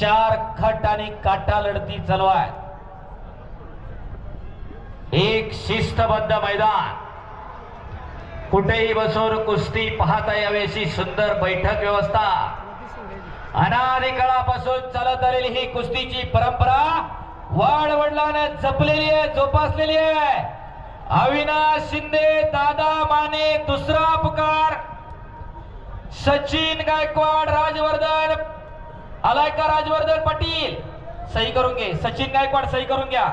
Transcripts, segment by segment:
4 खट आणि काटा लढती चालू आहे. एक शिस्तबद्ध मैदान, कुठेही बसून कुस्ती पाहता यावी अशी सुंदर बैठक व्यवस्था. अनादी काळापासून चालत आलेली ही कुस्तीची परंपरा वाडवडिलांनी जपलेली आहे, जोपासलेली आहे. अविनाश शिंदे, दादा माने दुसरा पुकार. सचिन गायकवाड, राजवर्धन आलाय का? राजवर्धन पाटील सही करून घे. सचिन गायकवाड सही करून घ्या.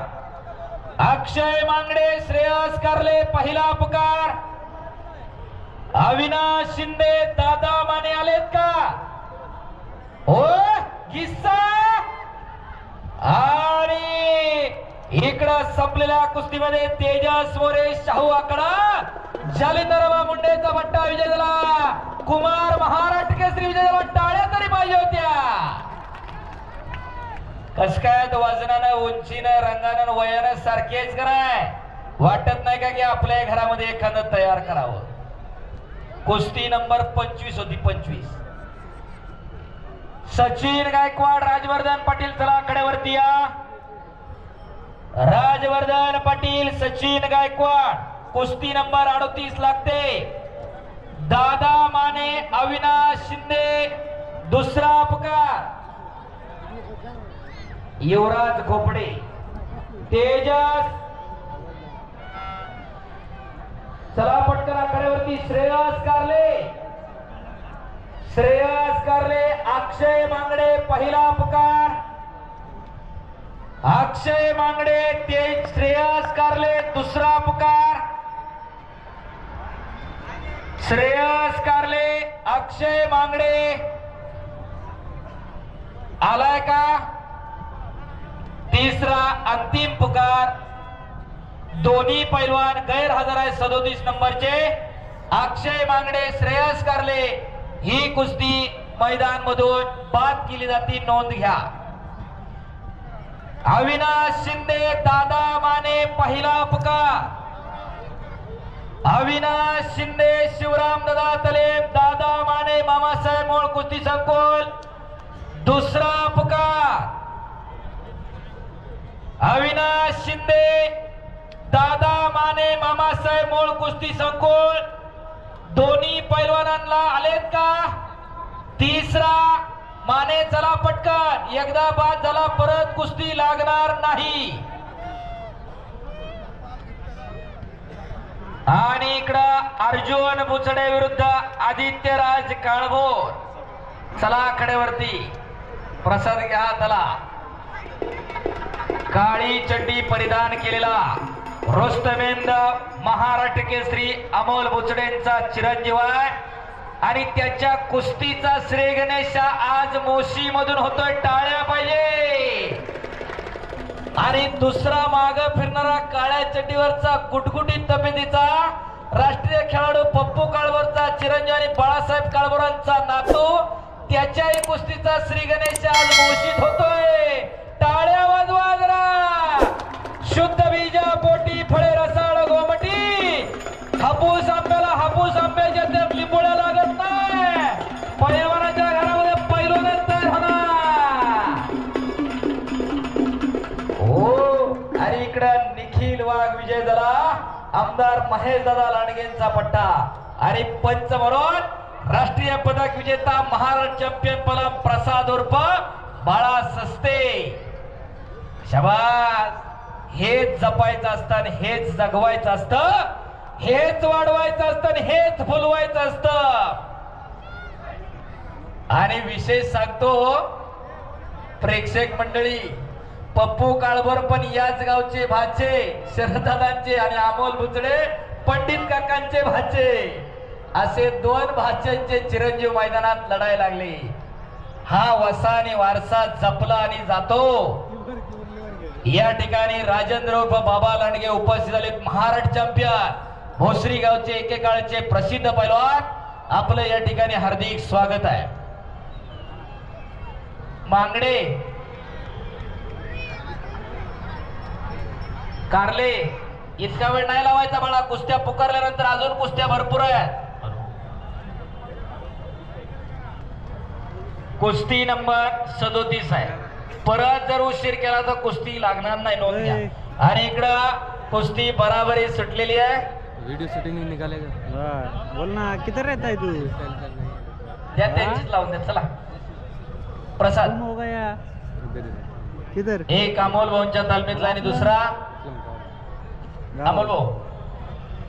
अक्षय मांगडे, श्रेयस कारले पहिला पुकार. अविनाश शिंदे, दादा माने आलेत का? हो किस्सा. आणि इकडं संपलेल्या कुस्तीमध्ये तेजस मोरे, शाहू आकडा, जालिंदरबा मुंडेचा पट्टा विजय झाला. कुमार महाराष्ट्र केसरी विजय झाला. टाळ्या तरी पाहिजे होत्या. कस काय वजनानं, उंचीनं, रंगानं, वयानं सारखेच कराय वाटत नाही का की आपल्या घरामध्ये एखादं तयार करावं. कुस्ती नंबर 25 होती. 25. सचिन गायकवाड, राजवर्धन पाटील चला कडेवरती या. राजवर्धन पाटील, सचिन गायकवाड. कुस्ती नंबर 38 लागते. दादा माने, अविनाश शिंदे दुसरा पुकार. युवराज खोपडे, तेजस चला पटकन कडेवरती. श्रेयस कारले, श्रेयस कारले, अक्षय मांगडे पहिला पुकार. अक्षय मांगडे, तेज, श्रेयस कारले दुसरा पुकार. श्रेयस कारले, अक्षय मांगडे आलाय का? तिसरा अंतिम पुकार. दोन्ही पैलवान गैरहजर आहे 37 नंबरचे. अक्षय मांगडे, श्रेयस कारले ही कुस्ती मैदान मधून बाद केली जाते, नोंद घ्या. अविनाश शिंदे, दादा माने पहिला पुकार. अविनाश शिंदे, शिवराम दादा तलेब, दादा माने, मामासाहेब मोळ कुस्ती संकुल दुसरा पुकार. अविनाश शिंदे, दादा माने, मामासाहेब मोळ कुस्ती संकुल दोन्ही पैलवानांना आलेत का? तिसरा माने चला पटकन. एकदा बाद झाला परत कुस्ती लागणार नाही. आणि इकडं अर्जुन बुचडे विरुद्ध आदित्यराज काळभोर. चला कडेवरती. प्रसाद घ्या. चला. काळी चड्डी परिधान केलेला रोस्तमेंद महाराष्ट्र केसरी अमोल बुचडेंचा चिरंजीव आहे आणि त्याच्या कुस्तीचा श्रेय गणेश आज मोशी मधून होतोय. टाळ्या पाहिजे. आणि दुसरा माग फिरणारा काळ्या चड्डीवरचा गुटगुटीत तब्येतीचा राष्ट्रीय खेळाडू पप्पू काळभोरचा चिरंजीव आणि बाळासाहेब काळभोरांचा नातू, त्याच्याही कुस्तीचा श्री गणेश आज मोशीत होतोय. टाळ्या वाजवा जरा. शुद्ध बीजा पोटी फळे रसाळ गोमटी. हापूस आंब्याला हापूस आंब्याच्या त्या लिंबोळ्या लागत नाही. पैलवानाच्या घरामध्ये पैलवानच तयार होणार. हो. आणि इकडं निखिल वाघ विजय झाला. आमदार महेश दादा लांडगेंचा पट्टा. आणि पंच म्हणून राष्ट्रीय पदक विजेता महाराष्ट्र चॅम्पियन पलम प्रसाद उर्फ बाळा सस्ते. शाबास. हेच जपायचं असतं आणि हेच जगवायचं असतं. हेच वाढवायचं असतं आणि हेच फुलवायचं असतं. आणि विशेष सांगतो प्रेक्षक मंडळी, पप्पू काळभोर पण याच गावचे भाचे, शरदादांचे आणि अमोल बुचडे पंडित काकांचे भाचे, असे दोन भाच्यांचे चिरंजीव मैदानात लढायला लागले. हा वसा आणि वारसा जपला आणि जातो. या ठिकाणी राजेंद्र उर्फ बाबा लांडगे उपस्थित झाले. महाराष्ट्र चॅम्पियन भोसरी गावचे एकेकाळचे प्रसिद्ध पैलवान. आपलं या ठिकाणी हार्दिक स्वागत आहे. मांगडे, कारले इतका वेळ नाही लावायचा बाळा. कुस्त्या पुकारल्यानंतर अजून कुस्त्या भरपूर आहेत. कुस्ती नंबर 37 आहे. परत जर उशीर केला तर कुस्ती लागणार नाही, नोंद घ्या. आणि इकडं कुस्ती बराबरी सुटलेली आहे. वीडियो शूटिंग निघालेगा. हाँ, बोलना किधर रहता है तू? त्या त्यांचीच लावून द्या. चला प्रसाद. गुम हो गया किधर? एक अमोल भाऊंच्या तालमीतला आणि दुसरा अमोल भाऊ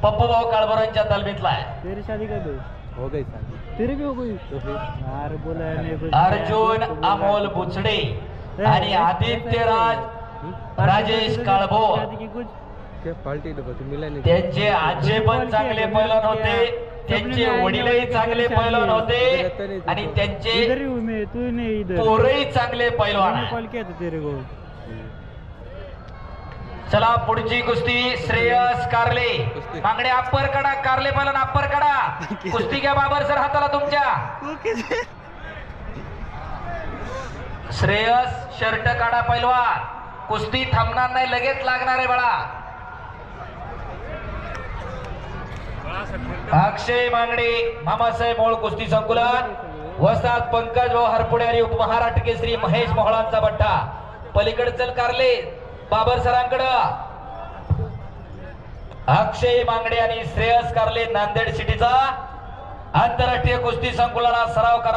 पप्पू भाऊ काळभोरांच्या तालमीतला आहे. तेरी शादी कब है? हो गई शादी. तेरी भी हो गई? तो फिर यार बोला नहीं कुछ. अर्जुन अमोल बुचडे आणि आदित्य राजेश काळभोर शादी की कुछ? क्या पार्टी डबा तू मिला नहीं. त्यांचे आजे पण चांगले पैलवान होते, त्यांचे वडीलही चांगले पैलवान होते आणि इधर त्यांचे ही हूँ मैं, तू नहीं इधर. पोरही चांगले पैलवान मैंने आहे. कॉल किया था तेरे को. चला पुढची कुस्ती श्रेयस कारले मागणे अप्पर कडा. कारले पैलवान अप्पर कडा. कुस्ती घ्या बाबर सर हाताला तुमच्या. श्रेयस शर्ट काढा पैलवान. कुस्ती थांबणार नाही, लगेच लागणार आहे बाळा. अक्षय मांगडे मामासाहेब मोळ कुस्ती संकुलन वसात पंकज भाऊ हरपुडे आणि उपमहाराष्ट्र केसरी महेश मोहळांचा बट्टा. पलीकडे चल कारले बाबर सरांकडं. अक्षय मांगडे आणि श्रेयस कारले नांदेड सिटीचा आंतरराष्ट्रीय कुस्ती संकुलनात सराव करणार.